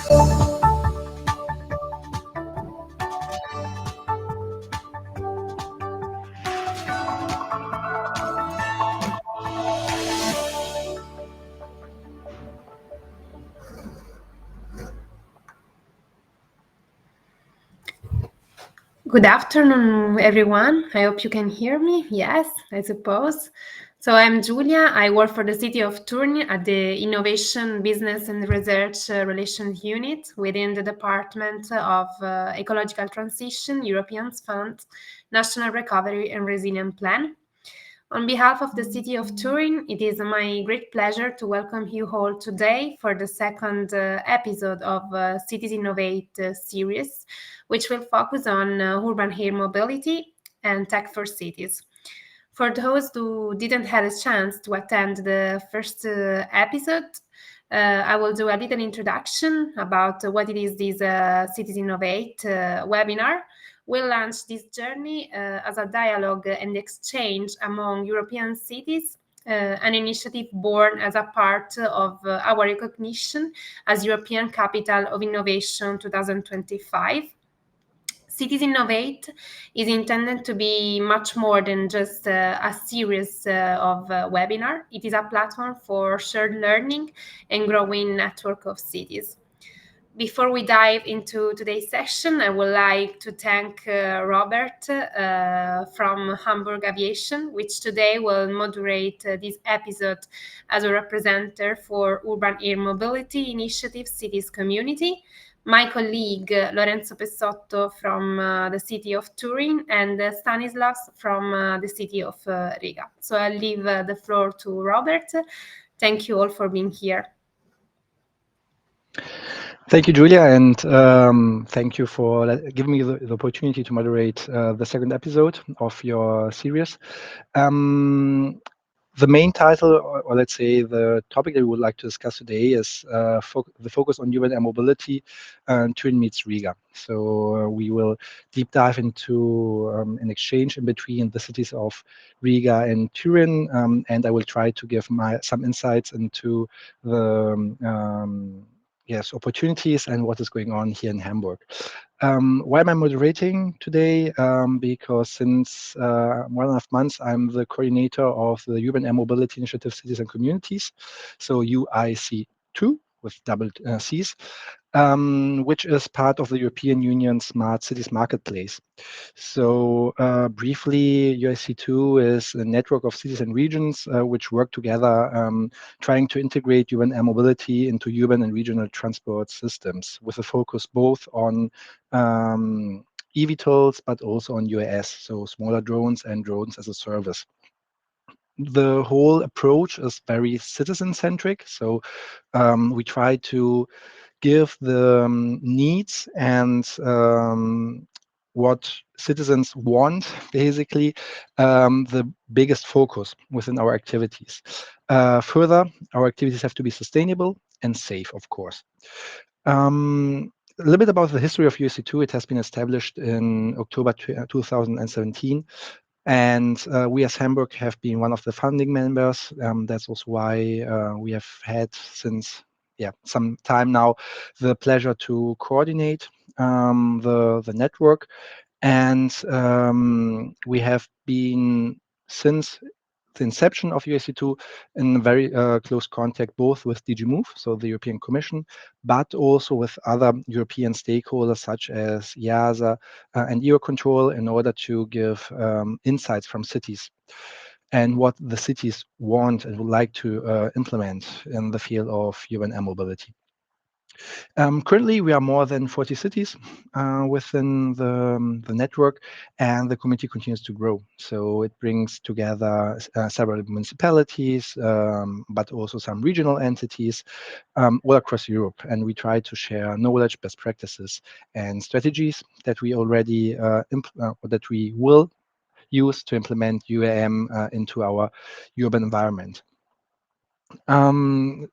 Good afternoon, everyone. I hope you can hear me. Yes, I suppose. So I'm Giulia. I work for the City of Turin at the Innovation, Business and Research Relations Unit within the Department of Ecological Transition, European Fund, National Recovery and Resilience Plan. On behalf of the City of Turin, it is my great pleasure to welcome you all today for the second episode of Cities Innovate series, which will focus on urban air mobility and tech for cities. For those who didn't have a chance to attend the first episode, I will do a little introduction about what it is this Cities Innovate webinar. We'll launch this journey as a dialogue and exchange among European cities, an initiative born as a part of our recognition as European Capital of Innovation 2025. Cities Innovate is intended to be much more than just a series of webinar. It is a platform for shared learning and growing network of cities. Before we dive into today's session, I would like to thank Robert from Hamburg Aviation, which today will moderate this episode as a representative for Urban Air Mobility Initiative Cities Community, my colleague Lorenzo Pessotto from the City of Turin, and Stanislavs from the City of Riga. So I'll leave the floor to Robert. Thank you all for being here. Thank you, Julia, and thank you for giving me the opportunity to moderate the second episode of your series. The main title, or let's say the topic that we would like to discuss today, is the focus on urban air mobility, Turin meets Riga. So we will deep dive into an exchange in between the cities of Riga and Turin, and I will try to give some insights into the opportunities and what is going on here in Hamburg. Why am I moderating today? Because since 1.5 months, I'm the coordinator of the Urban Air Mobility Initiative Cities and Communities, so UIC2 with double Cs, which is part of the European Union Smart Cities Marketplace. So briefly, UIC2 is a network of cities and regions which work together trying to integrate urban air mobility into urban and regional transport systems with a focus both on eVTOLs, but also on UAS, so smaller drones and drones as a service. The whole approach is very citizen-centric, so we try to give the needs and what citizens want, basically, the biggest focus within our activities. Further, our activities have to be sustainable and safe, of course. A little bit about the history of UIC2. It has been established in October 2017. And we as Hamburg have been one of the founding members. That's also why we have had since some time now the pleasure to coordinate the network. And we have been, since the inception of UIC2, in very close contact both with DG Move, so the European Commission, but also with other European stakeholders such as EASA and Eurocontrol in order to give insights from cities and what the cities want and would like to implement in the field of urban air mobility. Currently, we are more than 40 cities within the network, and the community continues to grow. So it brings together several municipalities, but also some regional entities all across Europe. And we try to share knowledge, best practices, and strategies that we already that we will use to implement UAM into our urban environment. Some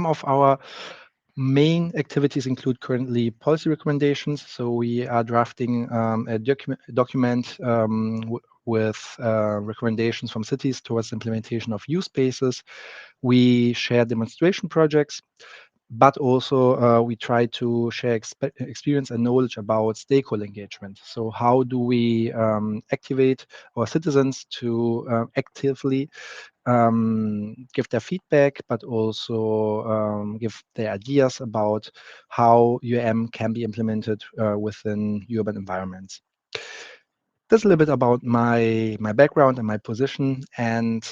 of our main activities include currently policy recommendations. So we are drafting a document with recommendations from cities towards implementation of use spaces. We share demonstration projects. but also we try to share experience and knowledge about stakeholder engagement. So how do we activate our citizens to actively give their feedback, but also give their ideas about how UAM can be implemented within urban environments. That's a little bit about my background and my position, and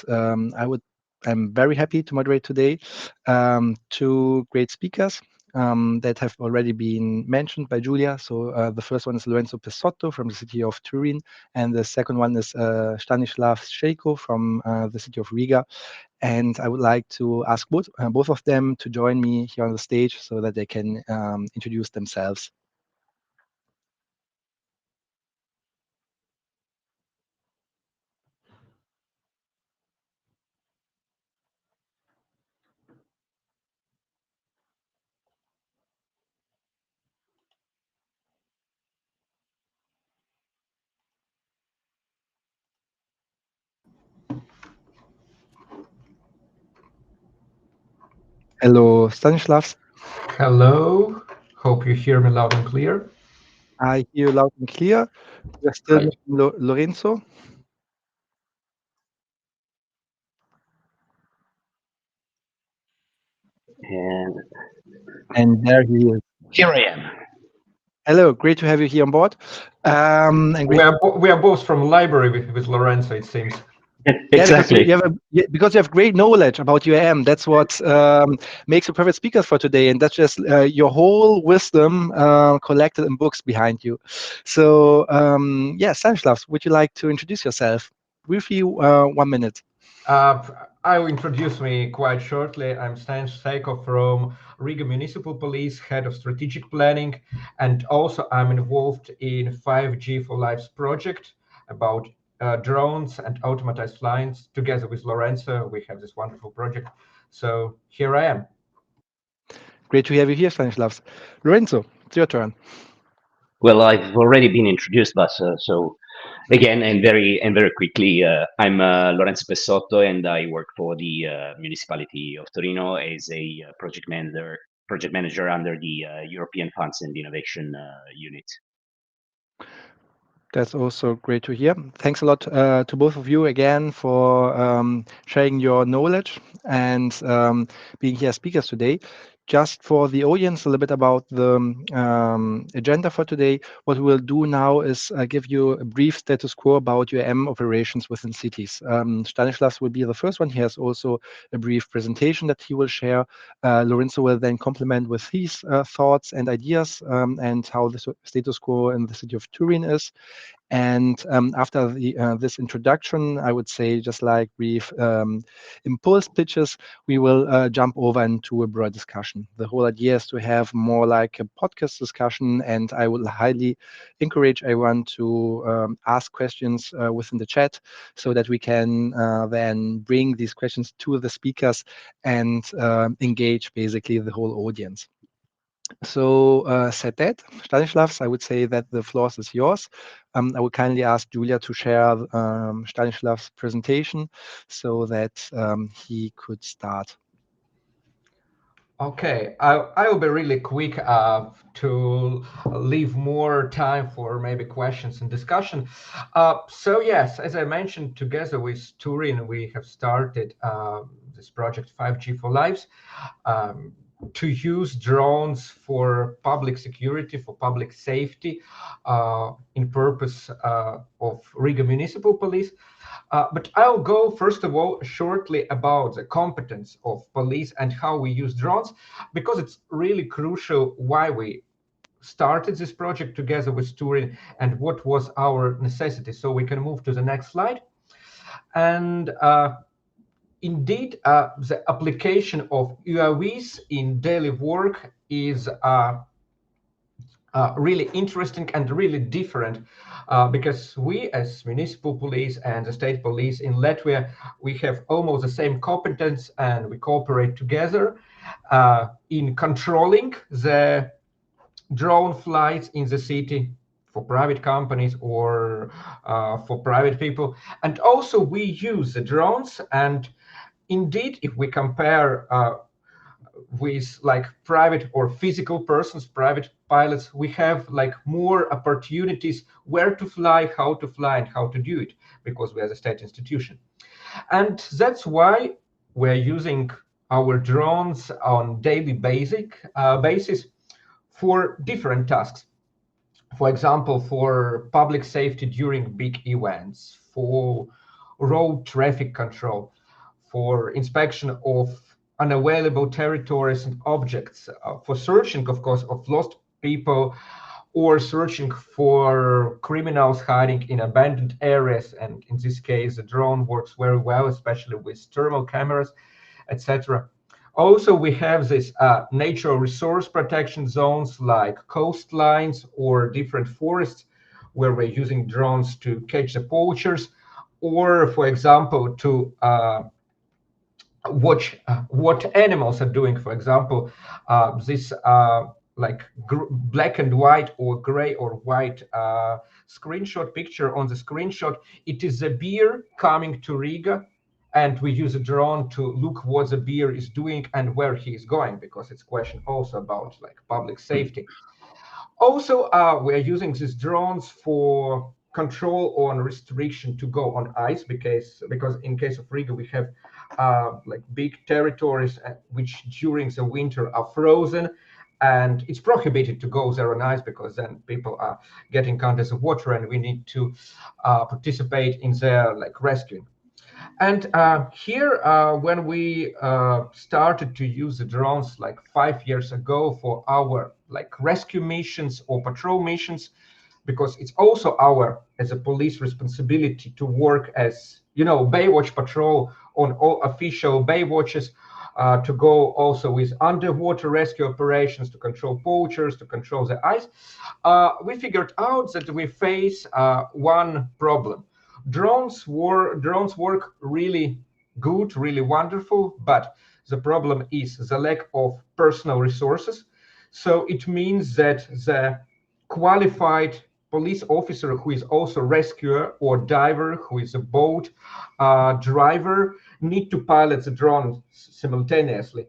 I'm very happy to moderate today two great speakers that have already been mentioned by Julia. So the first one is Lorenzo Pessotto from the City of Turin, and the second one is Stanislavs Seiko from the City of Riga. And I would like to ask both of them to join me here on the stage so that they can introduce themselves. Hello, Stanislavs. Hello. Hope you hear me loud and clear. I hear you loud and clear. We're still Great. Lorenzo. And And there he is. here I am. Hello, great to have you here on board. And We great, are both from library with Lorenzo, it seems. yeah, because Exactly. because you have great knowledge about UAM. That's what makes you perfect speakers for today, and that's just your whole wisdom collected in books behind you. So, yeah, Stanislav, would you like to introduce yourself? Briefly, 1 minute. I will introduce me quite shortly. I'm Stanislavs Seiko from Riga Municipal Police, Head of Strategic Planning, and also I'm involved in 5G for Lives project about drones and automatized flights. Together with Lorenzo, we have this wonderful project. So here I am. Great to have you here, Stanislavs. Lorenzo, it's your turn. Well, I've already been introduced, but so again and very quickly, I'm Lorenzo Pessotto, and I work for the municipality of Torino as a project manager under the European Funds and Innovation Unit. That's also great to hear. Thanks a lot to both of you again for sharing your knowledge and being here as speakers today. Just for the audience, a little bit about the agenda for today. What we will do now is give you a brief status quo about UAM operations within cities. Stanislavs will be the first one. He has also a brief presentation that he will share. Lorenzo will then complement with his thoughts and ideas and how the status quo in the city of Turin is. And after this introduction, I would say just like brief impulse pitches, we will jump over into a broad discussion. The whole idea is to have more like a podcast discussion, and I would highly encourage everyone to ask questions within the chat so that we can then bring these questions to the speakers and engage basically the whole audience. So said that, Stanislavs, I would say that the floor is yours. I would kindly ask Julia to share Stanislav's presentation so that he could start. Okay, I will be really quick to leave more time for maybe questions and discussion. So yes, as I mentioned, together with Turin, we have started this project 5G for Lives to use drones for public security, for public safety, in purpose of Riga Municipal Police. But I'll go, first of all, shortly about the competence of police and how we use drones, because it's really crucial why we started this project together with Turin and what was our necessity. So we can move to the next slide. And indeed, the application of UAVs in daily work is really interesting and really different because we as municipal police and the state police in Latvia, we have almost the same competence and we cooperate together in controlling the drone flights in the city for private companies or for private people. And also we use the drones, and indeed, if we compare with like private or physical persons, private pilots, we have like more opportunities where to fly, how to fly, and how to do it, because we are a state institution. And that's why we're using our drones on daily basis for different tasks. For example, for public safety during big events, for road traffic control, for inspection of unavailable territories and objects, for searching, of course, of lost people, or searching for criminals hiding in abandoned areas. And in this case, the drone works very well, especially with thermal cameras, etc. Also, we have this natural resource protection zones like coastlines or different forests, where we're using drones to catch the poachers, or, for example, to watch what animals are doing. For example, this like black and white or gray or white screenshot picture on the screenshot, it is a bear coming to Riga, and we use a drone to look what the bear is doing and where he is going, because it's a question also about like public safety. Also, we are using these drones for control on restriction to go on ice, because in case of Riga, we have like big territories which during the winter are frozen, and it's prohibited to go there on ice, because then people are getting under the water and we need to participate in their like rescuing. And here, when we started to use the drones like 5 years ago for our like rescue missions or patrol missions, because it's also our, as a police, responsibility to work as, you know, Baywatch patrol on all official Baywatches, to go also with underwater rescue operations, to control poachers, to control the ice. We figured out that we face one problem. Drones work really good, really wonderful, but the problem is the lack of personal resources. So it means that the qualified police officer who is also rescuer or diver, who is a boat driver, need to pilot the drone simultaneously.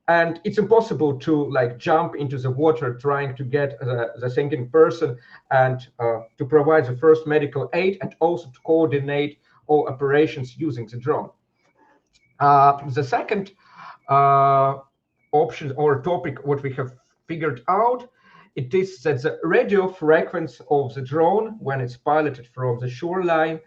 And it's impossible to like jump into the water trying to get the sinking person and to provide the first medical aid, and also to coordinate all operations using the drone. The second option or topic, what we have figured out, it is that the radio frequency of the drone when it's piloted from the shoreline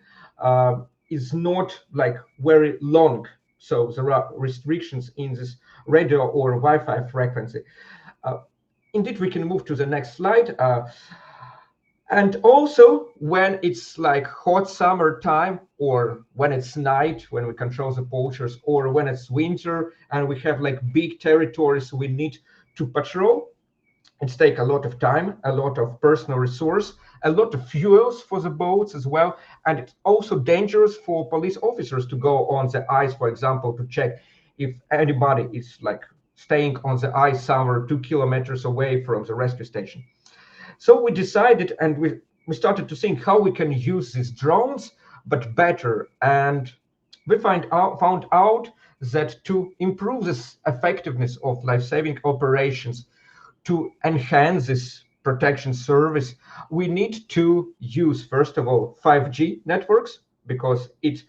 is not like very long. So there are restrictions in this radio or Wi-Fi frequency. Indeed, we can move to the next slide. And also, when it's like hot summer time, or when it's night, when we control the poachers, or when it's winter and we have like big territories we need to patrol, it takes a lot of time, a lot of personal resource, a lot of fuels for the boats as well. And it's also dangerous for police officers to go on the ice, for example, to check if anybody is like staying on the ice somewhere 2 kilometers away from the rescue station. So we decided, and we started to think how we can use these drones, but better. And we found out that to improve this effectiveness of life-saving operations, to enhance this protection service, we need to use, first of all, 5G networks, because it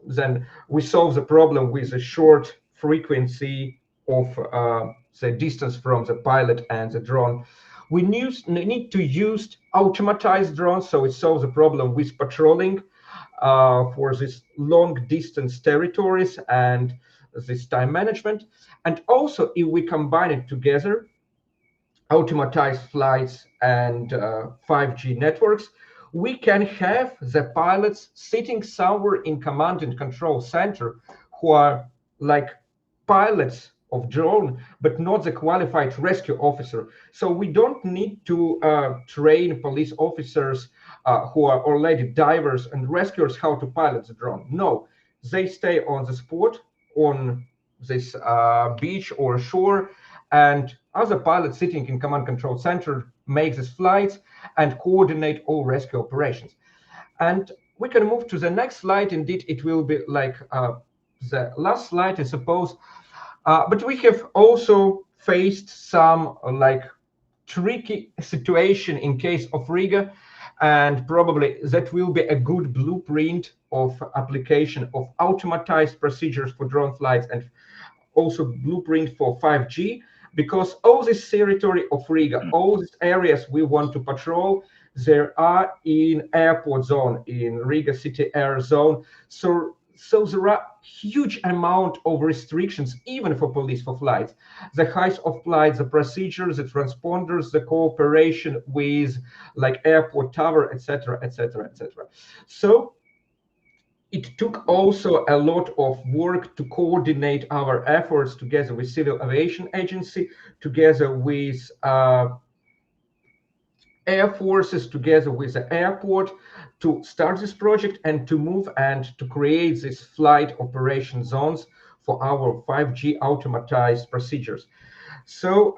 then we solve the problem with a short frequency of the distance from the pilot and the drone. We need to use automatized drones, so it solves the problem with patrolling for this long distance territories and this time management. And also, if we combine it together, automatized flights and 5G networks, we can have the pilots sitting somewhere in command and control center who are like pilots of drone, but not the qualified rescue officer. So we don't need to train police officers who are already divers and rescuers how to pilot the drone. No, they stay on the spot, on this beach or shore, and other pilots sitting in command control center make these flights and coordinate all rescue operations. And we can move to the next slide. Indeed, it will be like the last slide, I suppose. But we have also faced some like tricky situation in case of Riga, and probably that will be a good blueprint of application of automatized procedures for drone flights and also blueprint for 5G, because all this territory of Riga, all these areas we want to patrol, there are in airport zone, in Riga city air zone. So there are huge amount of restrictions, even for police for flights. The height of flights, the procedures, the transponders, the cooperation with like airport tower, etc., etc., etc. So it took also a lot of work to coordinate our efforts together with Civil Aviation Agency, together with air forces, together with the airport, to start this project and to move and to create these flight operation zones for our 5G automatized procedures. So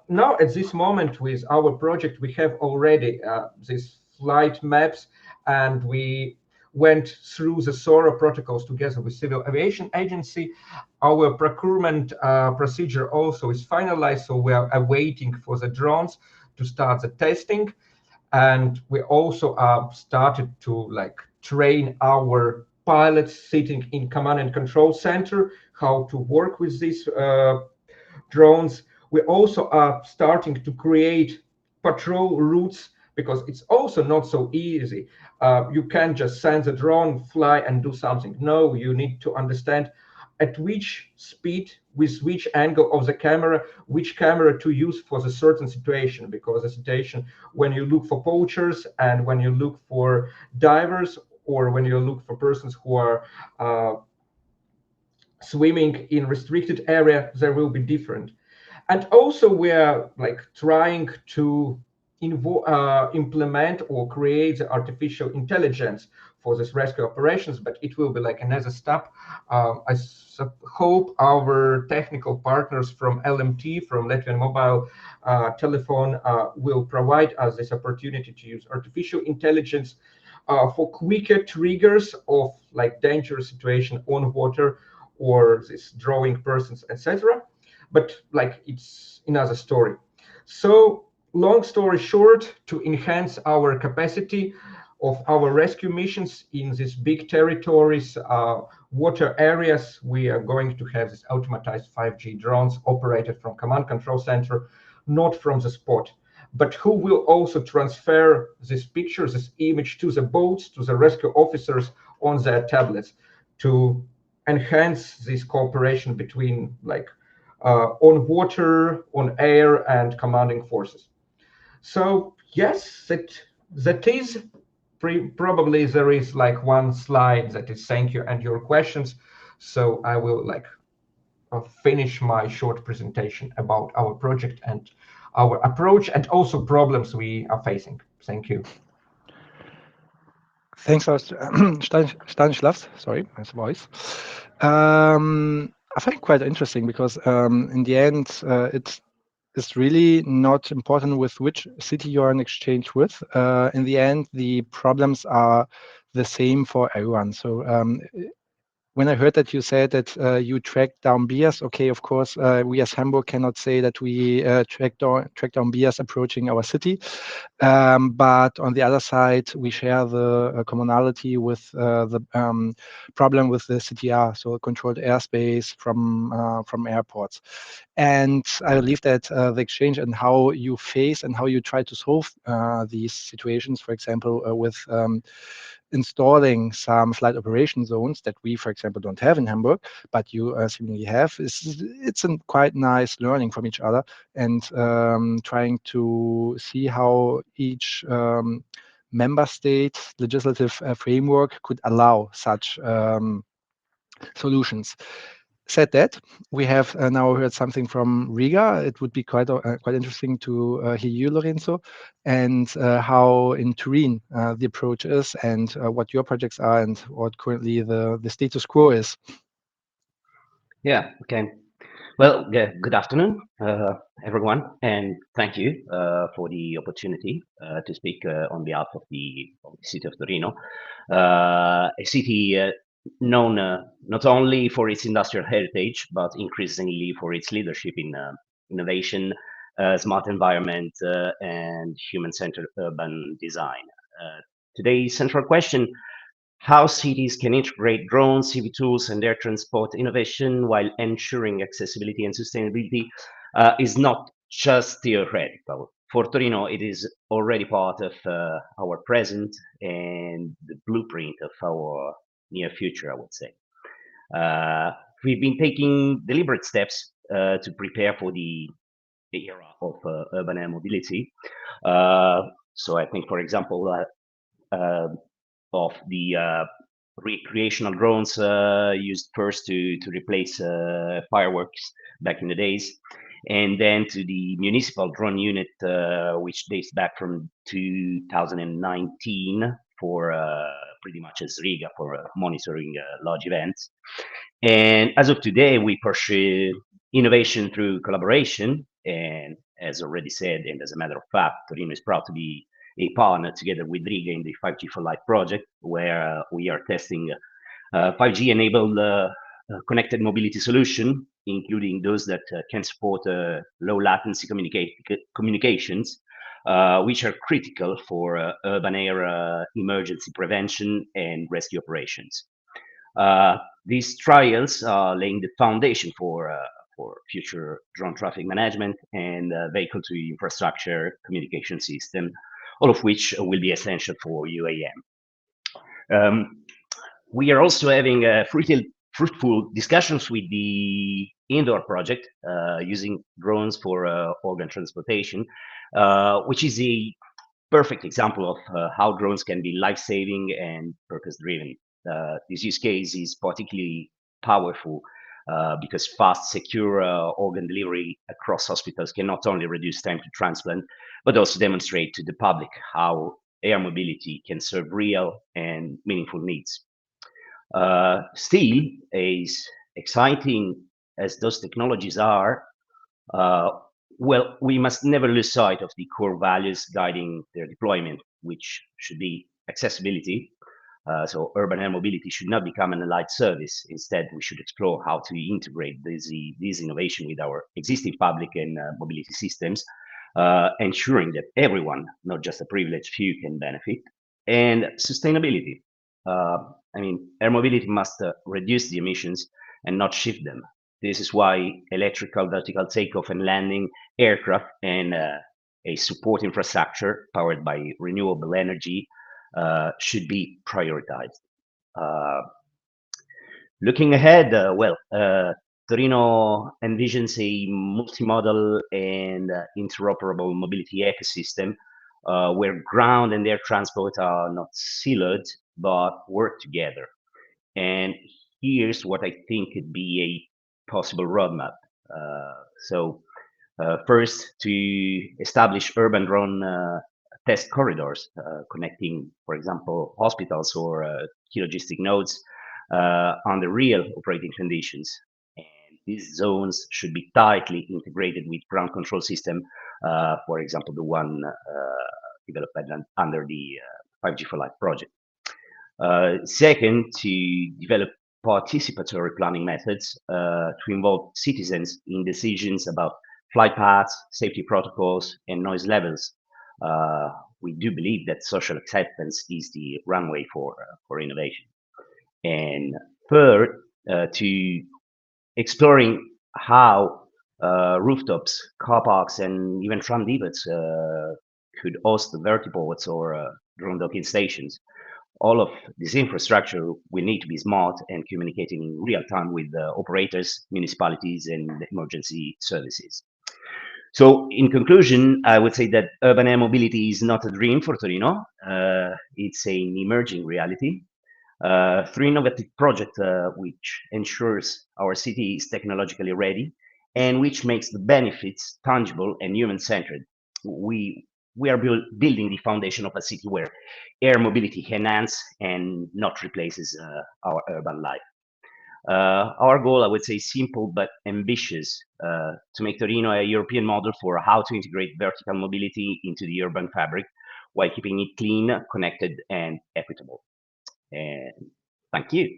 now at this moment with our project, we have already these flight maps, and we went through the SORA protocols together with Civil Aviation Agency. Our procurement procedure also is finalized, so we are awaiting for the drones to start the testing. And we also started to like train our pilots sitting in command and control center how to work with these drones. We also are starting to create patrol routes, because it's also not so easy. You can't just send the drone, fly and do something. No, you need to understand at which speed, with which angle of the camera, which camera to use for the certain situation, because the situation when you look for poachers and when you look for divers, or when you look for persons who are swimming in restricted area, there will be different. And also we're like trying to implement or create the artificial intelligence for this rescue operations, but it will be like another step. I hope our technical partners from LMT, from Latvian Mobile Telephone, will provide us this opportunity to use artificial intelligence for quicker triggers of like dangerous situation on water, or this drawing persons, etc. But like it's another story. So long story short, to enhance our capacity of our rescue missions in these big territories, water areas, we are going to have these automatized 5G drones operated from command control center, not from the spot, but who will also transfer this picture, this image to the boats, to the rescue officers on their tablets, to enhance this cooperation between like on water, on air, and commanding forces. So yes, that is probably there is like one slide that is thank you and your questions. So I will like finish my short presentation about our project and our approach, and also problems we are facing. Thank you. Thanks, Stanislavs. Sorry, nice voice. I find it quite interesting because in the end, it's really not important with which city you're in exchange with. In the end, the problems are the same for everyone. So when I heard that you said that you tracked down beers, okay, of course, we as Hamburg cannot say that we track down beers approaching our city. But on the other side, we share the commonality with the problem with the CTR, so controlled airspace from airports. And I believe that the exchange and how you face and how you try to solve these situations, for example, with installing some flight operation zones that we, for example, don't have in Hamburg, but you seemingly have, it's a quite nice learning from each other, and trying to see how each member state legislative framework could allow such solutions. Said that, we have now heard something from Riga. It would be quite interesting to hear you, Lorenzo, and how in Turin the approach is, and what your projects are, and what currently the status quo is. Yeah, okay. Well, good afternoon, everyone, and thank you for the opportunity to speak on behalf of the city of Torino, a city known not only for its industrial heritage, but increasingly for its leadership in innovation, smart environment, and human-centered urban design. Today's central question: how cities can integrate drones, eVTOLs, and air transport innovation while ensuring accessibility and sustainability is not just theoretical. For Torino, it is already part of our present and the blueprint of our near future, I would say. Uh, we've been taking deliberate steps to prepare for the era of urban air mobility. So I think, for example, of the recreational drones used first to replace fireworks back in the days, and then to the municipal drone unit, which dates back from 2019 for pretty much as Riga for monitoring large events. And as of today, we pursue innovation through collaboration. And as already said, and as a matter of fact, Torino is proud to be a partner together with Riga in the 5G for Life project, where we are testing 5G enabled connected mobility solution, including those that can support low latency communications, which are critical for urban air emergency prevention and rescue operations. These trials are laying the foundation for future drone traffic management and vehicle to infrastructure communication system, all of which will be essential for UAM. We are also having fruitful discussions with the indoor project using drones for organ transportation, which is a perfect example of how drones can be life-saving and purpose-driven. This use case is particularly powerful because fast, secure organ delivery across hospitals can not only reduce time to transplant, but also demonstrate to the public how air mobility can serve real and meaningful needs. Still, as exciting as those technologies are, uh, well, we must never lose sight of the core values guiding their deployment, which should be accessibility. So urban air mobility should not become an allied service. Instead, we should explore how to integrate this innovation with our existing public and mobility systems, ensuring that everyone, not just a privileged few, can benefit. And sustainability. Uh, I mean, air mobility must reduce the emissions and not shift them. This is why electrical vertical takeoff and landing aircraft and a support infrastructure powered by renewable energy should be prioritized. Uh, Looking ahead, Torino envisions a multimodal and interoperable mobility ecosystem where ground and air transport are not siloed but work together. And here's what I think could be a possible roadmap. Uh, so, First, to establish urban drone test corridors connecting, for example, hospitals or key logistic nodes under real operating conditions. And these zones should be tightly integrated with ground control system, for example, the one developed under the 5G for Life project. Second, to develop participatory planning methods to involve citizens in decisions about flight paths, safety protocols, and noise levels. We do believe that social acceptance is the runway for innovation. And third, to exploring how rooftops, car parks, and even tram depots could host vertiports or drone docking stations. All of this infrastructure will need to be smart and communicating in real time with operators, municipalities, and emergency services. So, in conclusion, I would say that urban air mobility is not a dream for Torino. It's an emerging reality. Through innovative project which ensures our city is technologically ready and which makes the benefits tangible and human-centered. We we are building the foundation of a city where air mobility enhances and not replaces our urban life. Our goal, I would say, simple but ambitious, to make Torino a European model for how to integrate vertical mobility into the urban fabric while keeping it clean, connected, and equitable. And thank you.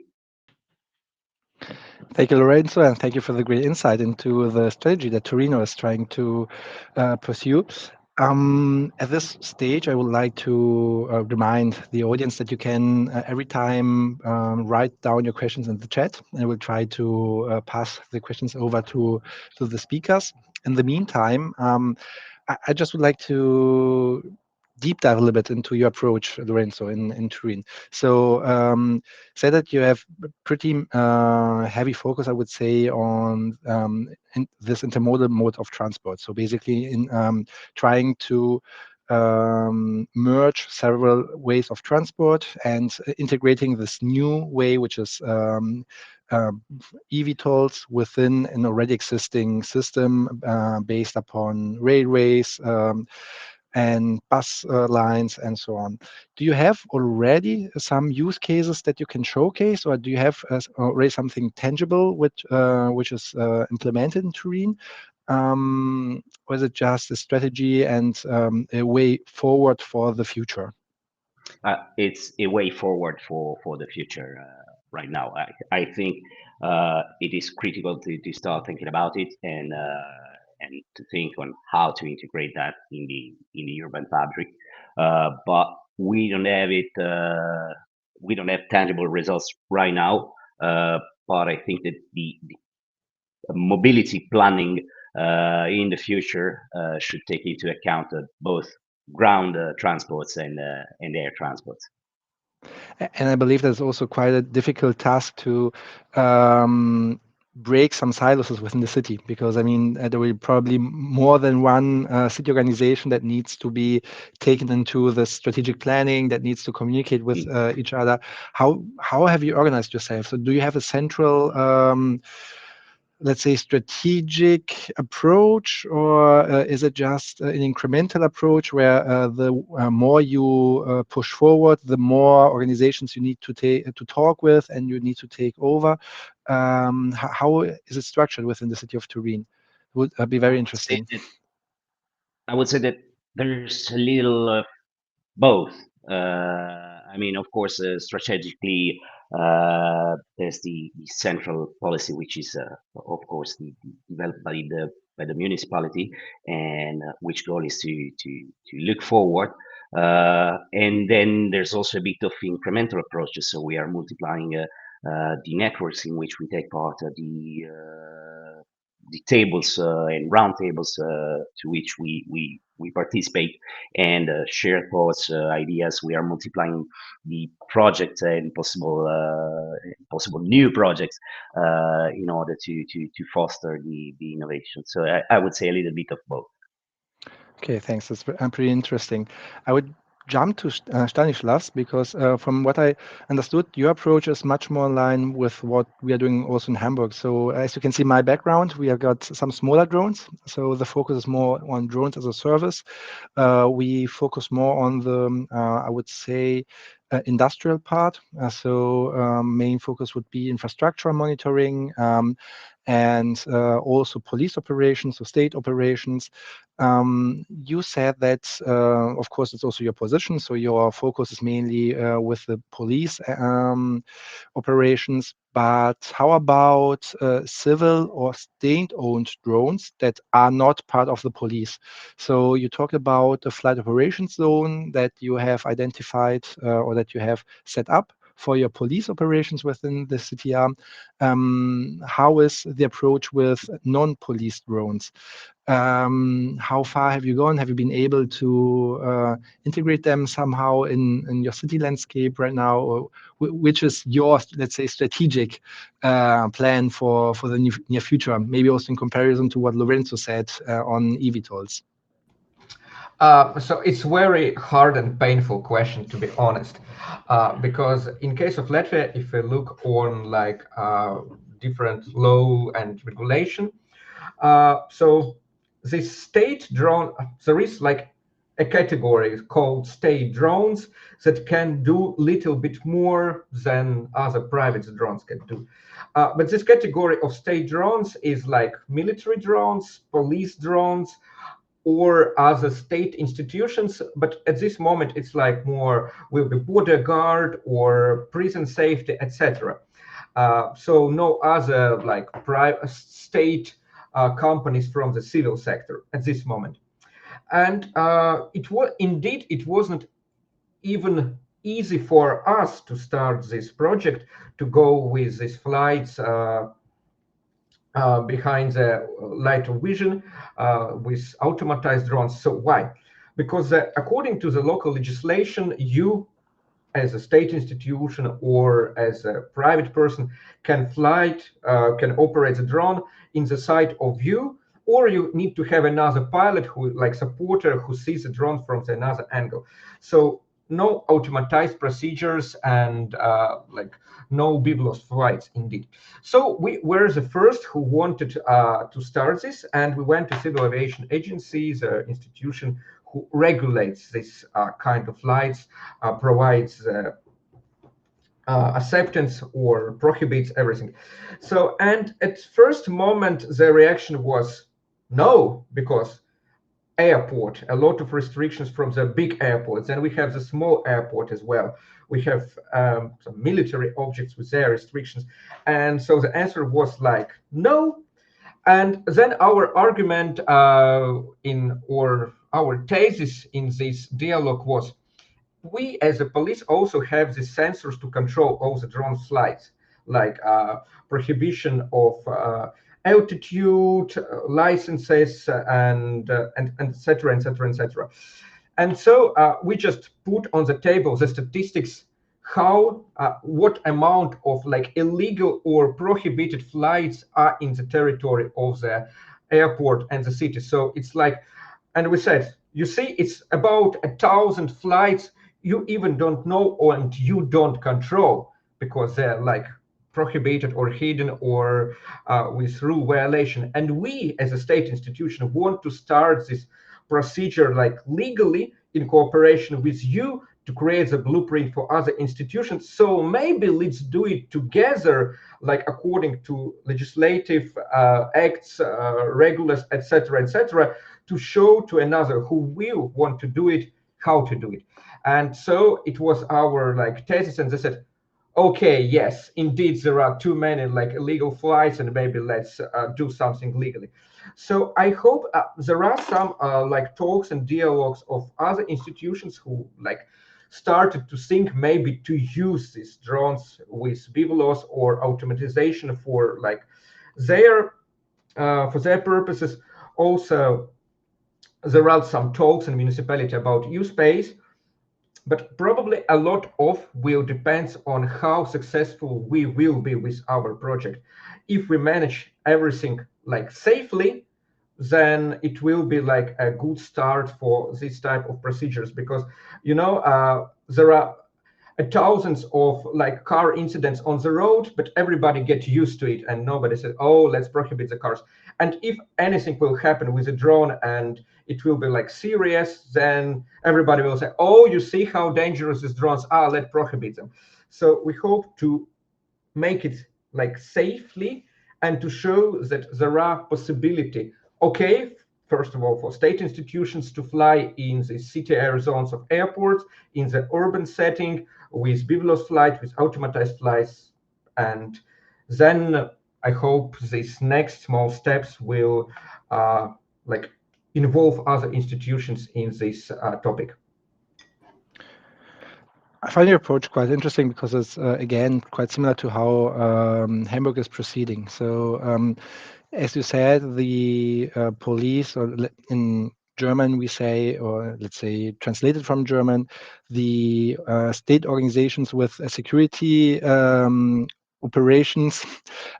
Thank you, Lorenzo, and thank you for the great insight into the strategy that Torino is trying to pursue. At this stage, I would like to remind the audience that you can every time write down your questions in the chat, and I will try to pass the questions over to the speakers. In the meantime, I just would like to deep dive a little bit into your approach, Lorenzo, in Turin. So say that you have a pretty heavy focus, I would say, on this intermodal mode of transport. So basically in trying to merge several ways of transport and integrating this new way, which is eVTOLs within an already existing system based upon railways, and bus lines and so on. Do you have already some use cases that you can showcase, or do you have already something tangible which is implemented in Turin? Or is it just a strategy and a way forward for the future? It's a way forward for the future right now. I think it is critical to start thinking about it and to think on how to integrate that in the urban fabric. But we don't have it. We don't have tangible results right now. But I think that the mobility planning in the future should take into account both ground transports and air transports. And I believe that's also quite a difficult task to break some silos within the city, because I mean there will probably more than one city organization that needs to be taken into the strategic planning, that needs to communicate with each other. How have you organized yourself? So do you have a central let's say strategic approach, or is it just an incremental approach where the more you push forward, the more organizations you need to talk with and you need to take over? How is it structured within the city of Turin? Would be very interesting. I would say that there's a little of both. I mean, of course, strategically, there's the central policy, which is, of course, developed by the municipality, and which goal is to look forward. And then there's also a bit of incremental approaches. So we are multiplying the networks in which we take part, the tables and round tables to which we participate and share thoughts, ideas. We are multiplying the projects and possible new projects in order to foster the innovation. So I would say a little bit of both. Okay, thanks. That's pretty interesting. I would jump to Stanislavs, because from what I understood, your approach is much more in line with what we are doing also in Hamburg. So as you can see, my background, we have got some smaller drones. So the focus is more on drones as a service. We focus more on the, I would say, industrial part. So main focus would be infrastructure monitoring, and also police operations, so state operations. You said that, of course, it's also your position. So your focus is mainly with the police operations. But how about civil or state-owned drones that are not part of the police? So you talked about a flight operations zone that you have identified or that you have set up for your police operations within the CTR. How is the approach with non-police drones? How far have you gone? Have you been able to integrate them somehow in your city landscape right now? Or which is your, let's say, strategic plan for the near future, maybe also in comparison to what Lorenzo said on eVTOLs? So it's very hard and painful question, to be honest, because in case of Latvia, if we look on like different law and regulation, so this state drone, there is like a category called state drones that can do little bit more than other private drones can do. But this category of state drones is like military drones, police drones, or other state institutions. But at this moment, it's like more will be border guard or prison safety, etc. So no other like private state companies from the civil sector at this moment. And it wasn't even easy for us to start this project, to go with these flights behind the light of vision with automatized drones. So why? Because according to the local legislation, you as a state institution or as a private person can operate the drone in the side of view, or you need to have another pilot who, like supporter, who sees the drone from another angle. So no automatized procedures and like no BVLOS flights indeed. So we were the first who wanted to start this, and we went to Civil Aviation Agency, the institution who regulates this kind of flights, provides acceptance or prohibits everything. So, and at first moment, the reaction was no, because airport, a lot of restrictions from the big airports, and we have the small airport as well. We have some military objects with their restrictions. And so the answer was like, no. And then our argument or our thesis in this dialogue was, we as a police also have the sensors to control all the drone flights, like prohibition of altitude, licenses, and et cetera, et cetera, et cetera. And so we just put on the table the statistics, how what amount of like illegal or prohibited flights are in the territory of the airport and the city. So it's like, and we said, you see, it's about 1,000 flights you even don't know and you don't control, because they're like prohibited or hidden or with rule violation. And we as a state institution want to start this procedure like legally in cooperation with you to create the blueprint for other institutions. So maybe let's do it together, like according to legislative acts, regulars, etc., to show to another who will want to do it how to do it. And so it was our like thesis, and they said, okay, yes, indeed, there are too many like illegal flights, and maybe let's do something legally. So I hope there are some like talks and dialogues of other institutions who like started to think maybe to use these drones with BVLOS or automatization for like their purposes. Also, there are some talks in municipality about use space, but probably a lot of will depend on how successful we will be with our project. If we manage everything like safely, then it will be like a good start for this type of procedures, because you know there are thousands of like car incidents on the road, but everybody gets used to it and nobody says, oh, let's prohibit the cars. And if anything will happen with a drone and it will be like serious, then everybody will say, oh, you see how dangerous these drones are, let's prohibit them. So we hope to make it like safely and to show that there are possibility, okay, first of all, for state institutions to fly in the city air zones of airports, in the urban setting, with BVLOS flight, with automatized flights. And then I hope these next small steps will like involve other institutions in this topic. I find your approach quite interesting because it's, again, quite similar to how Hamburg is proceeding. So, as you said, the police, or in German we say, or let's say translated from German, the state organizations with security operations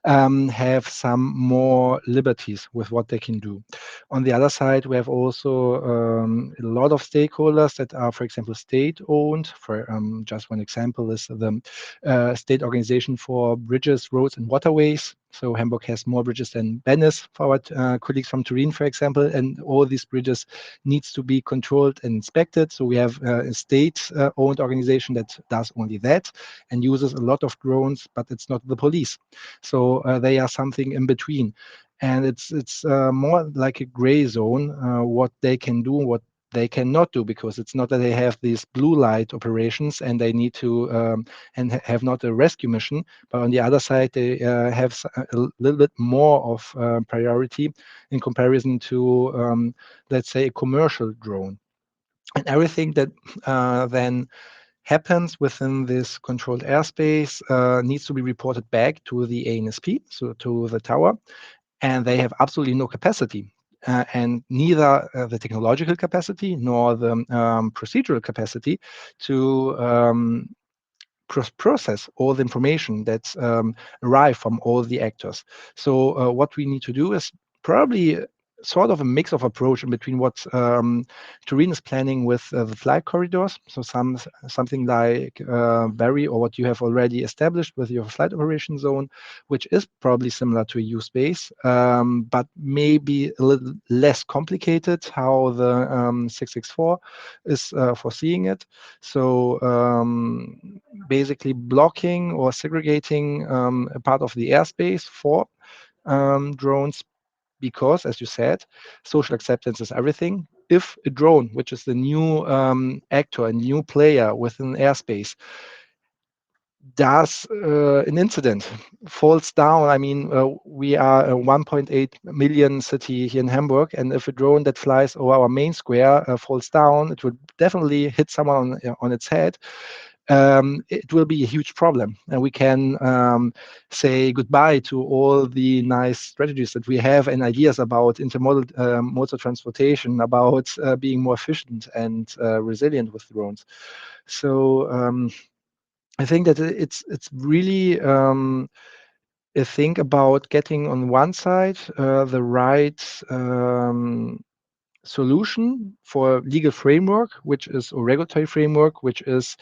have some more liberties with what they can do. On the other side, we have also a lot of stakeholders that are, for example, state-owned. For just one example is the state organization for bridges, roads, and waterways. So Hamburg has more bridges than Venice, for our colleagues from Turin, for example, and all these bridges needs to be controlled and inspected. So we have a state-owned organization that does only that and uses a lot of drones, but it's not the police. So they are something in between. And it's more like a gray zone, what they can do, what they cannot do, because it's not that they have these blue light operations and they need to have not a rescue mission, but on the other side they have a little bit more of priority in comparison to let's say a commercial drone. And everything that then happens within this controlled airspace needs to be reported back to the ANSP, so to the tower, and they have absolutely no capacity. And neither the technological capacity nor the procedural capacity to process all the information that's arrive from all the actors. So what we need to do is probably sort of a mix of approach in between what Turin is planning with the flight corridors. So something like Barry, or what you have already established with your flight operation zone, which is probably similar to a U-space, but maybe a little less complicated how the 664 is foreseeing it. So basically blocking or segregating a part of the airspace for drones, because, as you said, social acceptance is everything. If a drone, which is the new actor, a new player within airspace, does an incident, falls down. I mean, we are a 1.8 million city here in Hamburg, and if a drone that flies over our main square falls down, it would definitely hit someone on its head. It will be a huge problem, and we can say goodbye to all the nice strategies that we have and ideas about intermodal modes of transportation, about being more efficient and resilient with drones. So I think that it's really a thing about getting on one side the right solution for legal framework, which is a regulatory framework, which is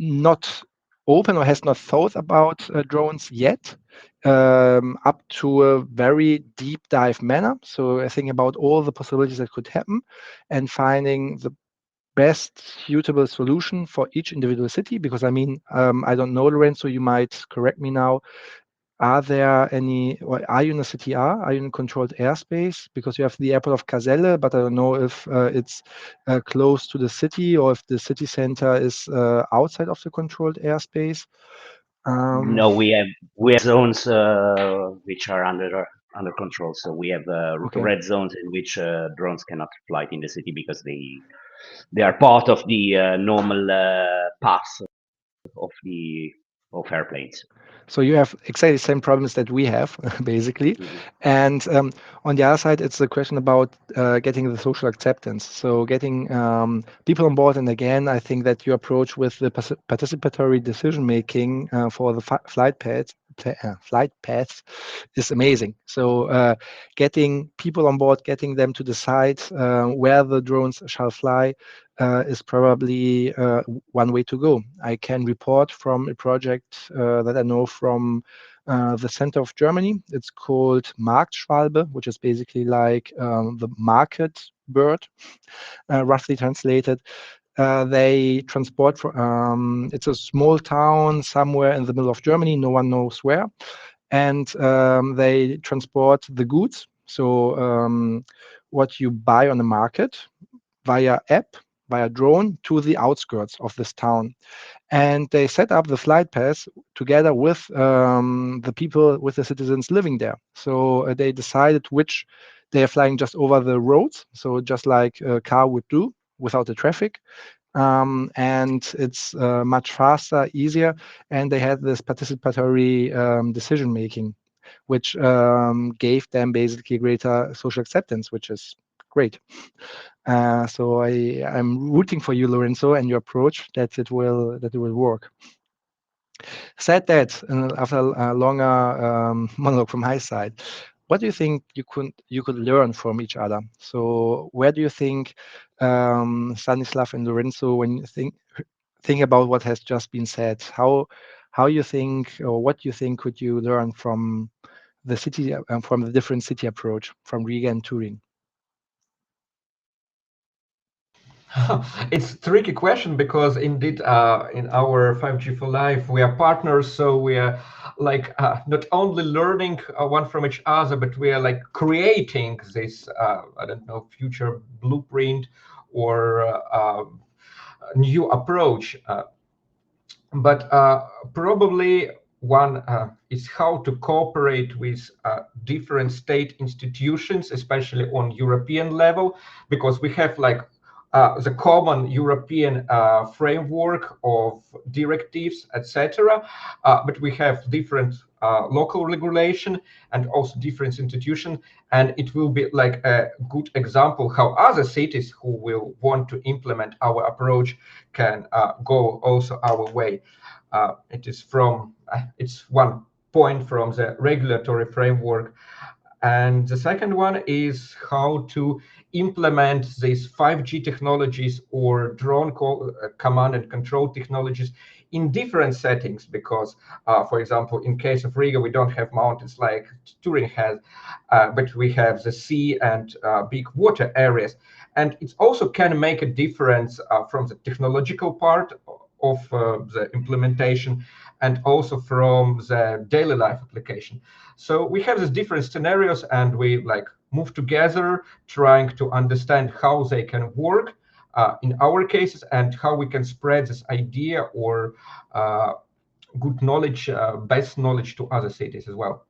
not open or has not thought about drones yet, up to a very deep dive manner. So I think about all the possibilities that could happen and finding the best suitable solution for each individual city. Because I mean, I don't know, Lorenzo, you might correct me now. Are there any, or are you in a city R? Are you in controlled airspace? Because you have the airport of Caselle, but I don't know if it's close to the city or if the city center is outside of the controlled airspace. No, we have zones which are under control. So we have Okay. red zones in which drones cannot fly in the city because they are part of the normal paths of airplanes. So you have exactly the same problems that we have, basically. And on the other side, it's a question about getting the social acceptance. So getting people on board. And again, I think that your approach with the participatory decision making for the flight paths is amazing. So getting people on board, getting them to decide where the drones shall fly, is probably one way to go. I can report from a project that I know from the center of Germany. It's called Marktschwalbe, which is basically like the market bird, roughly translated. They transport it's a small town somewhere in the middle of Germany, no one knows where, and they transport the goods. So what you buy on the market via app, via drone, to the outskirts of this town. And they set up the flight path together with the people, with the citizens living there. So they decided which they are flying just over the roads, so just like a car would do without the traffic. And it's much faster, easier, and they had this participatory decision making, which gave them basically greater social acceptance, which is great. So I'm rooting for you, Lorenzo, and your approach that it will work. Said that, and after a longer monologue from my side, what do you think you could learn from each other? So where do you think Stanislav and Lorenzo, when you think about what has just been said, how you think, or what you think could you learn from the city, from the different city approach from Riga and Turin? It's a tricky question because indeed in our 5G for Life we are partners, so we are like not only learning one from each other, but we are like creating this I don't know, future blueprint or new approach. But probably one is how to cooperate with different state institutions, especially on European level, because we have like the common European framework of directives, etc. But we have different local regulation and also different institutions, and it will be like a good example how other cities who will want to implement our approach can go also our way. It's one point from the regulatory framework. And the second one is how to implement these 5G technologies or drone command and control technologies in different settings, because, for example, in case of Riga, we don't have mountains like Turin has, but we have the sea and big water areas. And it also can make a difference from the technological part of the implementation and also from the daily life application. So we have these different scenarios, and we like move together, trying to understand how they can work in our cases and how we can spread this idea or good knowledge, best knowledge to other cities as well.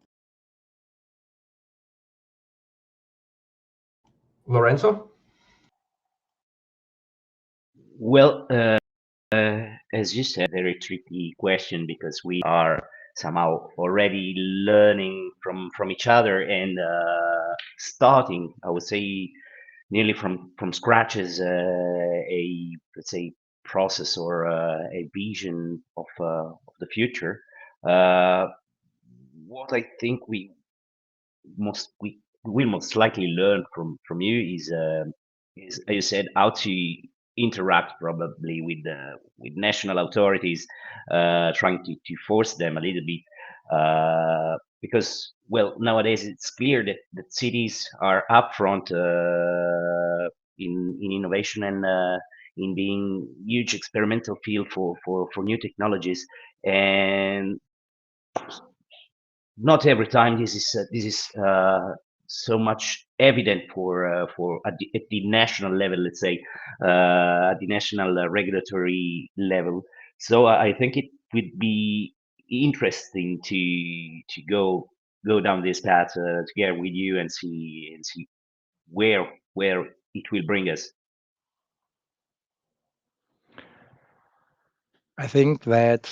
Lorenzo? Well, as you said, very tricky question, because we are somehow already learning from each other and starting, I would say, nearly from scratch as a, let's say, process or a vision of the future. What I think we will most likely learn from you is, as you said, how to interact probably with national authorities, trying to force them a little bit, because, well, nowadays it's clear that cities are upfront in innovation and in being huge experimental field for new technologies, and not every time this is so much evident for at the national level, let's say, at the national regulatory level. So I think it would be interesting to go down this path together with you and see where it will bring us. I think that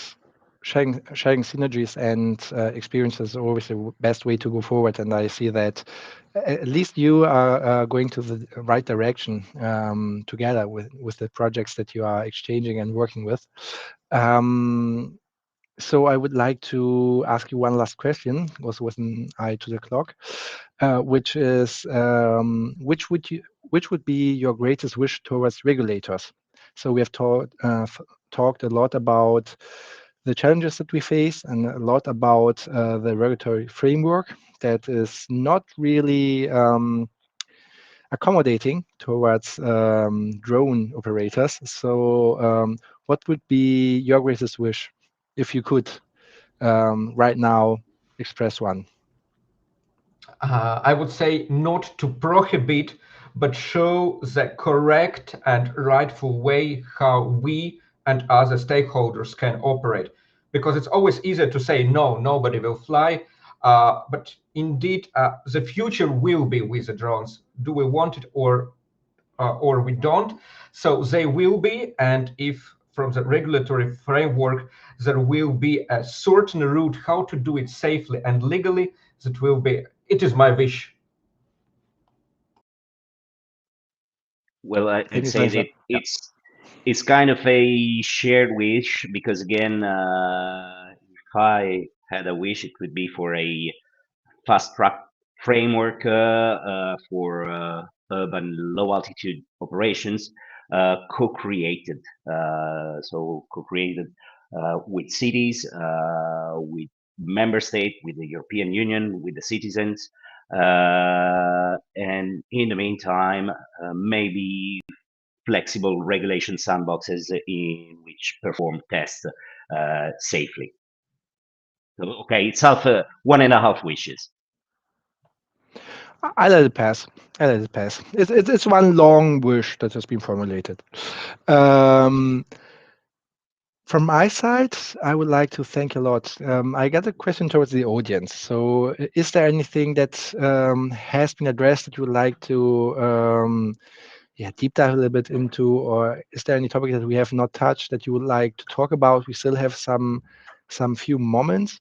sharing synergies and experiences is always the best way to go forward. And I see that at least you are going to the right direction together with the projects that you are exchanging and working with. So I would like to ask you one last question, also with an eye to the clock, which is which would be your greatest wish towards regulators? So we have talked a lot about the challenges that we face and a lot about the regulatory framework that is not really accommodating towards drone operators. So what would be your greatest wish if you could right now express one? I would say not to prohibit, but show the correct and rightful way how we and other stakeholders can operate. Because it's always easier to say, no, nobody will fly. But indeed, the future will be with the drones. Do we want it or we don't? So they will be, and if from the regulatory framework there will be a certain route how to do it safely and legally, that will be. It is my wish. Well, I'd Thank you, say Stanislav. that it's kind of a shared wish, because again, if I had a wish, it would be for a fast track framework for urban low altitude operations, co-created. So co-created with cities, with member state, with the European Union, with the citizens. And in the meantime, maybe flexible regulation sandboxes in which perform tests safely. So, okay, it's half one and a half wishes. I let it pass. I let it pass. It's one long wish that has been formulated. From my side, I would like to thank you a lot. I got a question towards the audience. So, is there anything that has been addressed that you would like to deep dive a little bit into, or is there any topic that we have not touched that you would like to talk about? We still have some few moments.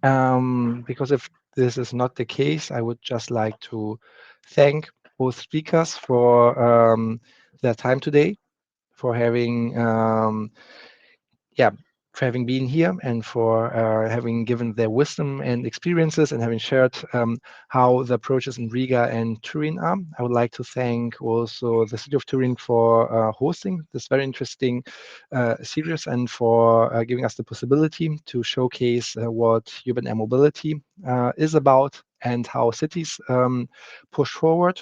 Because if this is not the case, I would just like to thank both speakers for their time today, for having for having been here and for having given their wisdom and experiences and having shared how the approaches in Riga and Turin are. I would like to thank also the City of Turin for hosting this very interesting series and for giving us the possibility to showcase what urban air mobility is about and how cities push forward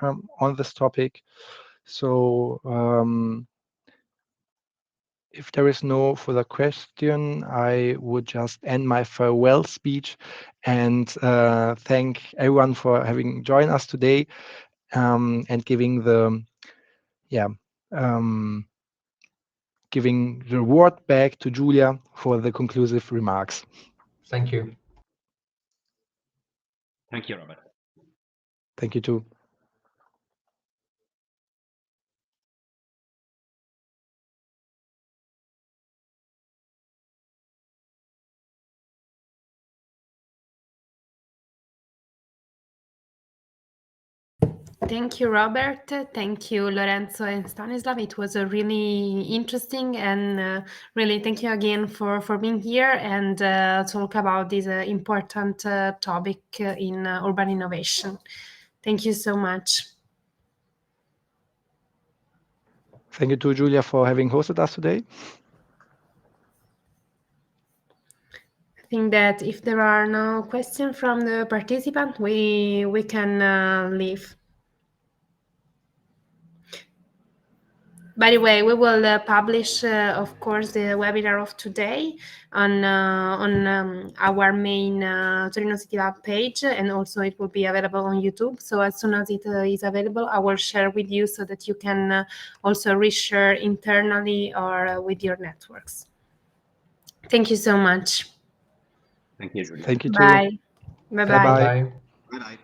on this topic. So if there is no further question, I would just end my farewell speech and thank everyone for having joined us today and giving the word back to Julia for the conclusive remarks. Thank you. Thank you, Robert. Thank you too. Thank you, Robert. Thank you, Lorenzo and Stanislav. It was a really interesting and really thank you again for being here and talk about this important topic in urban innovation. Thank you so much. Thank you to Julia for having hosted us today. I think that if there are no questions from the participant, we can leave. By the way, we will publish, of course, the webinar of today on our main Torino City Lab page, and also it will be available on YouTube. So as soon as it is available, I will share with you so that you can also reshare internally or with your networks. Thank you so much. Thank you, Julia. Thank you too. Bye. Bye-bye. Bye-bye. Bye.